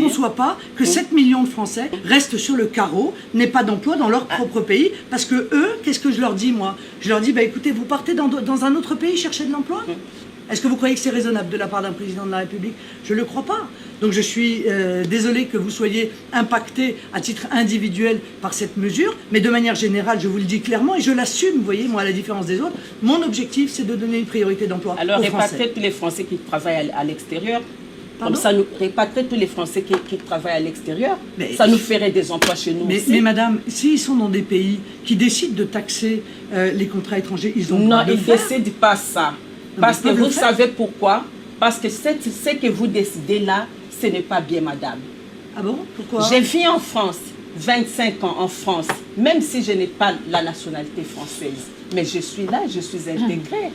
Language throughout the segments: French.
conçois pas que 7 millions de Français restent sur le carreau, n'aient pas d'emploi dans leur propre pays, parce que eux, qu'est-ce que je leur dis moi? Je leur dis, bah écoutez, vous partez dans un autre pays chercher de l'emploi? Est-ce que vous croyez que c'est raisonnable de la part d'un président de la République? Je ne le crois pas. Donc je suis désolé que vous soyez impacté à titre individuel par cette mesure, mais de manière générale, je vous le dis clairement et je l'assume, vous voyez, moi, à la différence des autres, mon objectif, c'est de donner une priorité d'emploi Alors, aux Français. répatrier tous les Français qui travaillent à l'extérieur. Pardon? Comme ça, nous répatrier tous les Français qui travaillent à l'extérieur, ça nous ferait des emplois chez nous aussi. Mais madame, s'ils sont dans des pays qui décident de taxer les contrats étrangers, ils ont le droit de le faire. Non, ils ne décident pas ça. Parce que vous savez pourquoi? Parce que ce que vous décidez là, ce n'est pas bien, madame. Ah bon? Pourquoi? J'ai vécu en France, 25 ans en France, même si je n'ai pas la nationalité française. Mais je suis là, je suis intégrée.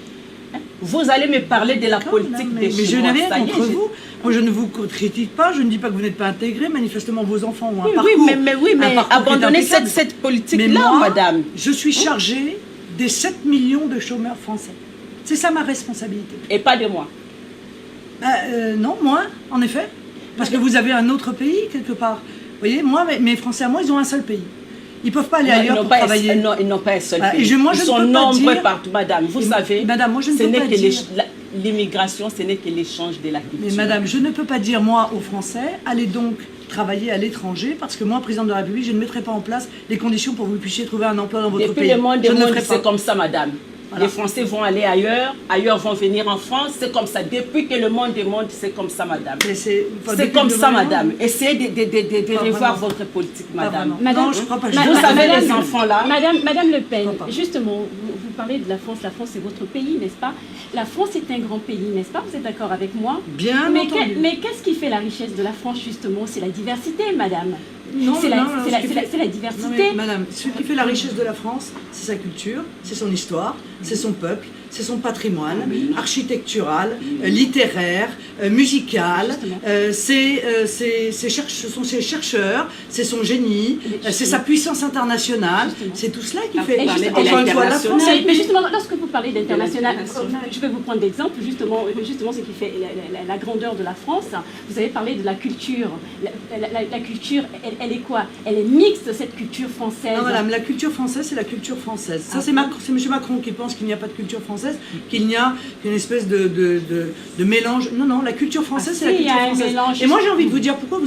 Vous allez me parler de la politique des Chinois. Mais je n'ai rien contre vous. Moi, je ne vous critique pas, je ne dis pas que vous n'êtes pas intégré. Manifestement, vos enfants ont un parcours. Mais abandonnez cette politique-là, madame. Je suis chargée des 7 millions de chômeurs français. C'est ça ma responsabilité. Et pas de moi. Non, moi, en effet. Parce que vous avez un autre pays, quelque part. Vous voyez, moi, mes Français à moi, ils ont un seul pays. Ils ne peuvent pas aller ailleurs pour travailler. Non, ils n'ont pas un seul pays. Ils sont nombreux partout, madame. Vous savez, madame, moi, je ne peux pas dire... l'immigration, ce n'est que l'échange de la culture. Mais madame, je ne peux pas dire, moi, aux Français, allez donc travailler à l'étranger, parce que moi, président de la République, je ne mettrai pas en place les conditions pour que vous puissiez trouver un emploi dans votre pays. Depuis le monde, c'est comme ça, madame. Voilà. Les Français vont aller ailleurs, ailleurs vont venir en France, c'est comme ça. Depuis que le monde est monde, c'est comme ça, madame. C'est comme ça, madame. Essayez de revoir votre politique, madame. Non, je crois pas. Vous savez, les enfants là. Madame Le Pen, justement, vous parlez de la France c'est votre pays, n'est-ce pas? La France est un grand pays, n'est-ce pas? Vous êtes d'accord avec moi? Bien entendu. Mais qu'est-ce qui fait la richesse de la France, justement? C'est la diversité, madame. C'est la diversité. Non, mais, madame, ce qui fait la richesse de la France, c'est sa culture, c'est son histoire, c'est son peuple, c'est son patrimoine architectural, littéraire, musical, ce sont ses chercheurs, c'est son génie, c'est sa puissance internationale, c'est tout cela qui fait encore une fois la France. Mais justement, lorsque vous parlez d'international, je vais vous prendre d'exemple, justement ce qui fait la grandeur de la France. Vous avez parlé de la culture. La culture, elle est quoi? Elle est mixte, cette culture française. Non, madame, la culture française, c'est la culture française. Ça, c'est M. Macron qui pense qu'il n'y a pas de culture française, qu'il n'y a qu'une espèce de mélange. Non, la culture française, c'est la culture française. Et moi, j'ai envie de vous dire pourquoi vous